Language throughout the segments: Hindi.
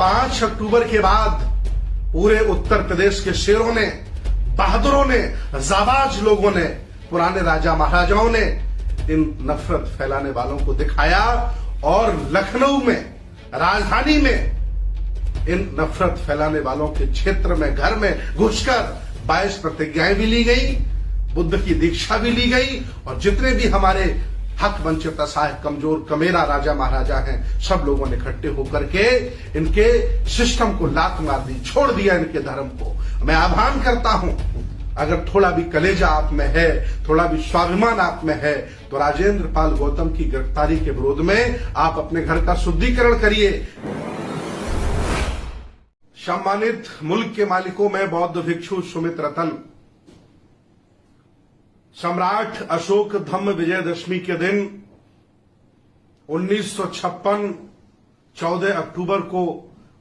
5 अक्टूबर के बाद पूरे उत्तर प्रदेश के शेरों ने, बहादुरों ने, जाबाज लोगों ने, पुराने राजा महाराजाओं ने इन नफरत फैलाने वालों को दिखाया और लखनऊ में, राजधानी में इन नफरत फैलाने वालों के क्षेत्र में, घर में घुसकर 22 प्रतिज्ञाएं भी ली गई, बुद्ध की दीक्षा भी ली गई और जितने भी हमारे हक वंचित असहाय कमजोर कमेरा राजा महाराजा हैं, सब लोगों ने इकट्ठे होकर के इनके सिस्टम को लात मार दी, छोड़ दिया इनके धर्म को। मैं आह्वान करता हूं, अगर थोड़ा भी कलेजा आप में है, थोड़ा भी स्वाभिमान आप में है, तो राजेंद्र पाल गौतम की गिरफ्तारी के विरोध में आप अपने घर का शुद्धिकरण करिए। सम्मानित मुल्क के मालिकों में बौद्ध भिक्षु सुमित रतन, सम्राट अशोक धम्म विजयदशमी के दिन 1956 14 अक्टूबर को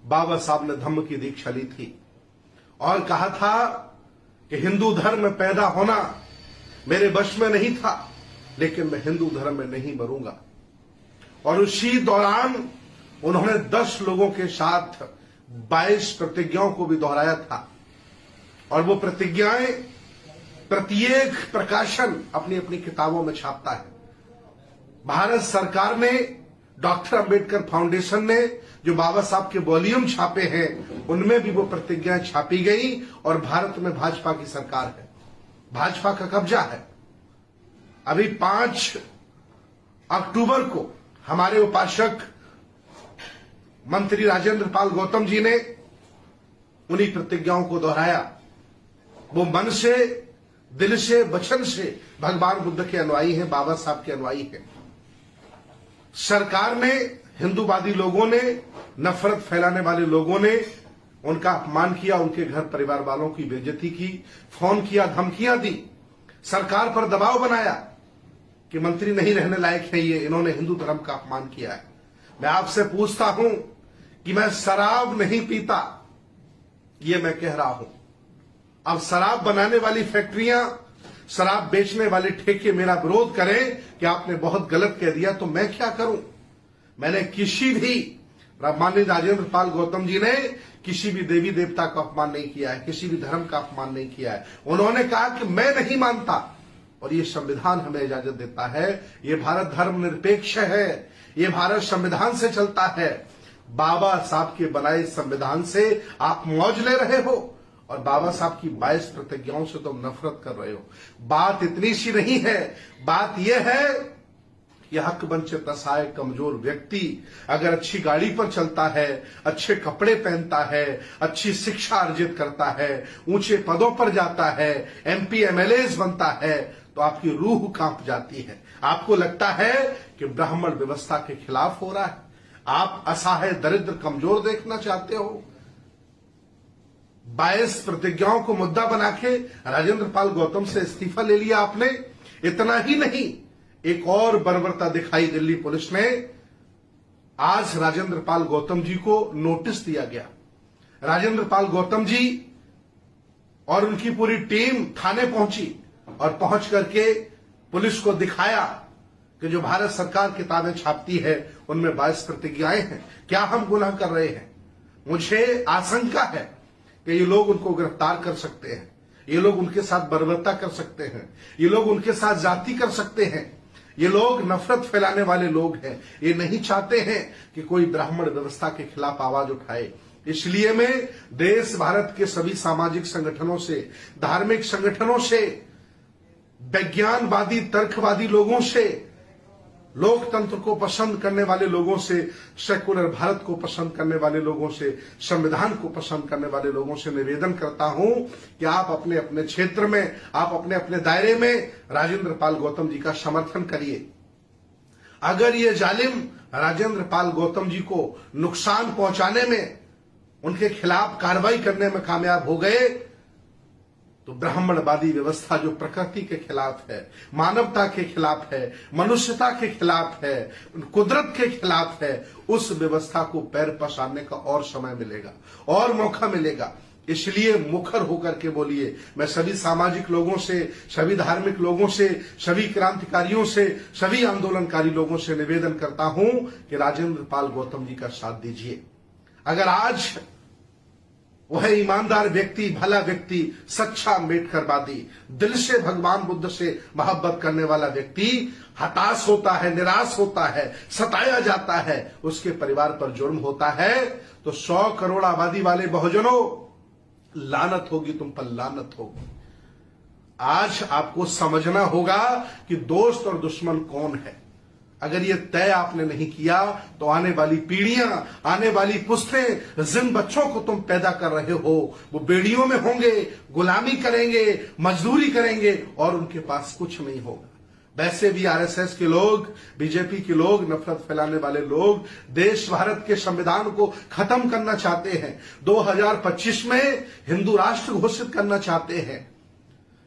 बाबा साहब ने धम्म की दीक्षा ली थी और कहा था कि हिंदू धर्म में पैदा होना मेरे वश में नहीं था, लेकिन मैं हिंदू धर्म में नहीं मरूंगा। और उसी दौरान उन्होंने 10 लोगों के साथ 22 प्रतिज्ञाओं को भी दोहराया था और वो प्रतिज्ञाएं प्रत्येक प्रकाशन अपनी अपनी किताबों में छापता है। भारत सरकार ने, डॉक्टर अंबेडकर फाउंडेशन ने जो बाबा साहब के वॉल्यूम छापे हैं, उनमें भी वो प्रतिज्ञाएं छापी गई और भारत में भाजपा की सरकार है, भाजपा का कब्जा है। अभी 5 अक्टूबर को हमारे उपासक मंत्री राजेंद्र पाल गौतम जी ने उन्हीं प्रतिज्ञाओं को दोहराया। वो मन से, दिल से, वचन से भगवान बुद्ध के अनुयायी हैं, बाबा साहब के अनुयायी हैं। सरकार ने, हिंदूवादी लोगों ने, नफरत फैलाने वाले लोगों ने उनका अपमान किया, उनके घर परिवार वालों की बेइज्जती की, फोन किया, धमकियां दी, सरकार पर दबाव बनाया कि मंत्री नहीं रहने लायक है ये, इन्होंने हिंदू धर्म का अपमान किया है। मैं आपसे पूछता हूं कि मैं शराब नहीं पीता, ये मैं कह रहा हूं। अब शराब बनाने वाली फैक्ट्रियां, शराब बेचने वाले ठेके मेरा विरोध करें कि आपने बहुत गलत कह दिया, तो मैं क्या करूं? मैंने किसी भी, माननीय राजेंद्र पाल गौतम जी ने किसी भी देवी देवता का अपमान नहीं किया है, किसी भी धर्म का अपमान नहीं किया है। उन्होंने कहा कि मैं नहीं मानता और ये संविधान हमें इजाजत देता है, ये भारत धर्मनिरपेक्ष है, ये भारत संविधान से चलता है। बाबा साहब के बनाए संविधान से आप मौज ले रहे हो और बाबा साहब की 22 प्रतिज्ञाओं से तुम नफरत कर रहे हो। बात इतनी सी नहीं है, बात यह है कि हक वंचित असहाय कमजोर व्यक्ति अगर अच्छी गाड़ी पर चलता है, अच्छे कपड़े पहनता है, अच्छी शिक्षा अर्जित करता है, ऊंचे पदों पर जाता है, MP MLAs बनता है, तो आपकी रूह कांप जाती है। आपको लगता है कि ब्राह्मण व्यवस्था के खिलाफ हो रहा है। आप असहाय, दरिद्र, कमजोर देखना चाहते हो। 22 प्रतिज्ञाओं को मुद्दा बना के राजेंद्र पाल गौतम से इस्तीफा ले लिया आपने। इतना ही नहीं, एक और बर्बरता दिखाई दिल्ली पुलिस ने। आज राजेंद्र पाल गौतम जी को नोटिस दिया गया। राजेंद्र पाल गौतम जी और उनकी पूरी टीम थाने पहुंची और पहुंच करके पुलिस को दिखाया कि जो भारत सरकार किताबें छापती है उनमें 22 प्रतिज्ञाएं हैं। क्या हम गुनाह कर रहे हैं? मुझे आशंका है कि ये लोग उनको गिरफ्तार कर सकते हैं, ये लोग उनके साथ बर्बरता कर सकते हैं, ये लोग उनके साथ जाति कर सकते हैं। ये लोग नफरत फैलाने वाले लोग हैं। ये नहीं चाहते हैं कि कोई ब्राह्मण व्यवस्था के खिलाफ आवाज उठाए। इसलिए मैं देश, भारत के सभी सामाजिक संगठनों से, धार्मिक संगठनों से, विज्ञानवादी, तर्कवादी लोगों से, लोकतंत्र को पसंद करने वाले लोगों से, सेकुलर भारत को पसंद करने वाले लोगों से, संविधान को पसंद करने वाले लोगों से निवेदन करता हूं कि आप अपने अपने क्षेत्र में, आप अपने अपने दायरे में राजेंद्र पाल गौतम जी का समर्थन करिए। अगर ये जालिम राजेंद्र पाल गौतम जी को नुकसान पहुंचाने में, उनके खिलाफ कार्रवाई करने में कामयाब हो गए, तो ब्राह्मणवादी व्यवस्था जो प्रकृति के खिलाफ है, मानवता के खिलाफ है, मनुष्यता के खिलाफ है, कुदरत के खिलाफ है, उस व्यवस्था को पैर पसारने का और समय मिलेगा और मौका मिलेगा। इसलिए मुखर होकर के बोलिए। मैं सभी सामाजिक लोगों से, सभी धार्मिक लोगों से, सभी क्रांतिकारियों से, सभी आंदोलनकारी लोगों से निवेदन करता हूं कि राजेंद्र पाल गौतम जी का साथ दीजिए। अगर आज वह ईमानदार व्यक्ति, भला व्यक्ति, सच्चा अम्बेडकरवादी, दिल से भगवान बुद्ध से मोहब्बत करने वाला व्यक्ति हताश होता है, निराश होता है, सताया जाता है, उसके परिवार पर जुर्म होता है, तो 100 करोड़ आबादी वाले बहुजनों, लानत होगी तुम पर, लानत होगी। आज आपको समझना होगा कि दोस्त और दुश्मन कौन है। अगर ये तय आपने नहीं किया तो आने वाली पीढ़ियां, आने वाली पुश्तें, जिन बच्चों को तुम पैदा कर रहे हो वो बेड़ियों में होंगे, गुलामी करेंगे, मजदूरी करेंगे और उनके पास कुछ नहीं होगा। वैसे भी आरएसएस के लोग, बीजेपी के लोग, नफरत फैलाने वाले लोग देश भारत के संविधान को खत्म करना चाहते हैं। 2025 में हिंदू राष्ट्र घोषित करना चाहते हैं।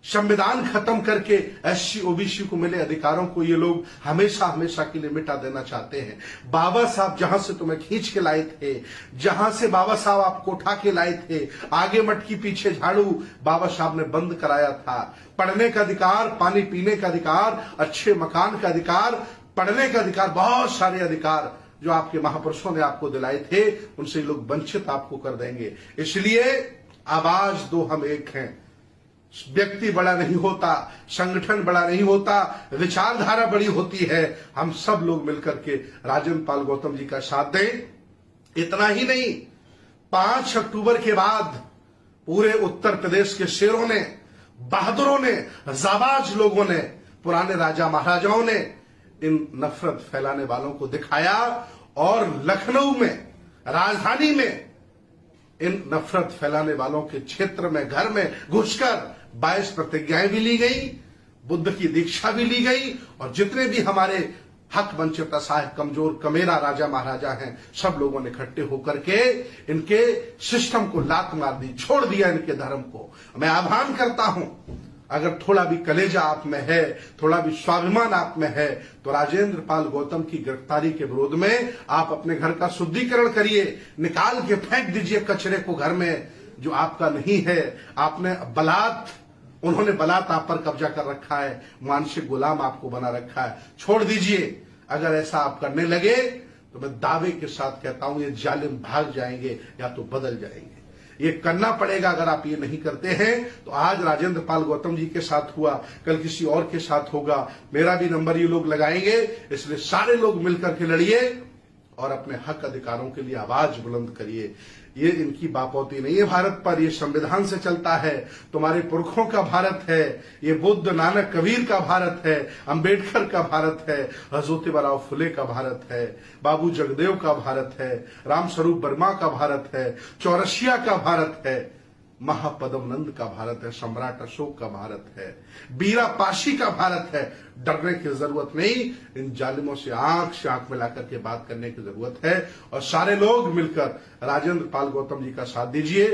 संविधान खत्म करके एससी ओबीसी को मिले अधिकारों को ये लोग हमेशा हमेशा के लिए मिटा देना चाहते हैं। बाबा साहब जहां से तुम्हें खींच के लाए थे, जहां से बाबा साहब आपको उठा के लाए थे, आगे मटकी पीछे झाड़ू, बाबा साहब ने बंद कराया था। पढ़ने का अधिकार, पानी पीने का अधिकार, अच्छे मकान का अधिकार, पढ़ने का अधिकार, बहुत सारे अधिकार जो आपके महापुरुषों ने आपको दिलाए थे, उनसे लोग वंचित आपको कर देंगे। इसलिए आवाज दो, हम एक हैं। व्यक्ति बड़ा नहीं होता, संगठन बड़ा नहीं होता, विचारधारा बड़ी होती है। हम सब लोग मिलकर के राजेंद्र पाल गौतम जी का साथ दें। इतना ही नहीं, 5 अक्टूबर के बाद पूरे उत्तर प्रदेश के शेरों ने, बहादुरों ने, जाबाज लोगों ने, पुराने राजा महाराजाओं ने इन नफरत फैलाने वालों को दिखाया और लखनऊ में, राजधानी में, इन नफरत फैलाने वालों के क्षेत्र में, घर में घुसकर 22 प्रतिज्ञाएं भी ली गई, बुद्ध की दीक्षा भी ली गई और जितने भी हमारे हक वंचित, असहाय, कमजोर, कमेरा राजा महाराजा हैं, सब लोगों ने इकट्ठे होकर के इनके सिस्टम को लात मार दी, छोड़ दिया इनके धर्म को। मैं आह्वान करता हूं, अगर थोड़ा भी कलेजा आप में है, थोड़ा भी स्वाभिमान आप में है, तो राजेंद्र पाल गौतम की गिरफ्तारी के विरोध में आप अपने घर का शुद्धिकरण करिए, निकाल के फेंक दीजिए कचरे को घर में जो आपका नहीं है। आपने उन्होंने बलात् आप पर कब्जा कर रखा है, मानसिक गुलाम आपको बना रखा है, छोड़ दीजिए। अगर ऐसा आप करने लगे तो मैं दावे के साथ कहता हूं ये जालिम भाग जाएंगे या तो बदल जाएंगे। ये करना पड़ेगा। अगर आप ये नहीं करते हैं तो आज राजेंद्र पाल गौतम जी के साथ हुआ, कल किसी और के साथ होगा। मेरा भी नंबर ये लोग लगाएंगे, इसलिए सारे लोग मिलकर के लड़िए और अपने हक अधिकारों के लिए आवाज बुलंद करिए। ये इनकी बापौती नहीं है भारत पर, ये संविधान से चलता है। तुम्हारे पुरखों का भारत है ये, बुद्ध, नानक, कबीर का भारत है, अंबेडकर का भारत है, ज्योतिबा फुले का भारत है, बाबू जगदेव का भारत है, रामस्वरूप वर्मा का भारत है, चौरसिया का भारत है, महापद्मनंद का भारत है, सम्राट अशोक का भारत है, बीरा पाशी का भारत है। डरने की जरूरत नहीं, इन जालिमों से आंख मिलाकर के बात करने की जरूरत है और सारे लोग मिलकर राजेंद्र पाल गौतम जी का साथ दीजिए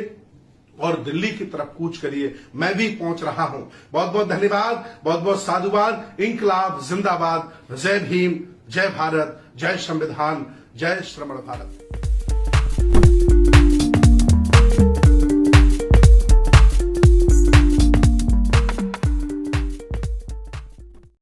और दिल्ली की तरफ कूच करिए। मैं भी पहुंच रहा हूं। बहुत बहुत धन्यवाद, बहुत बहुत साधुवाद। इंकलाब जिंदाबाद। जय भीम, जय भारत, जय संविधान, जय श्रमण भारत।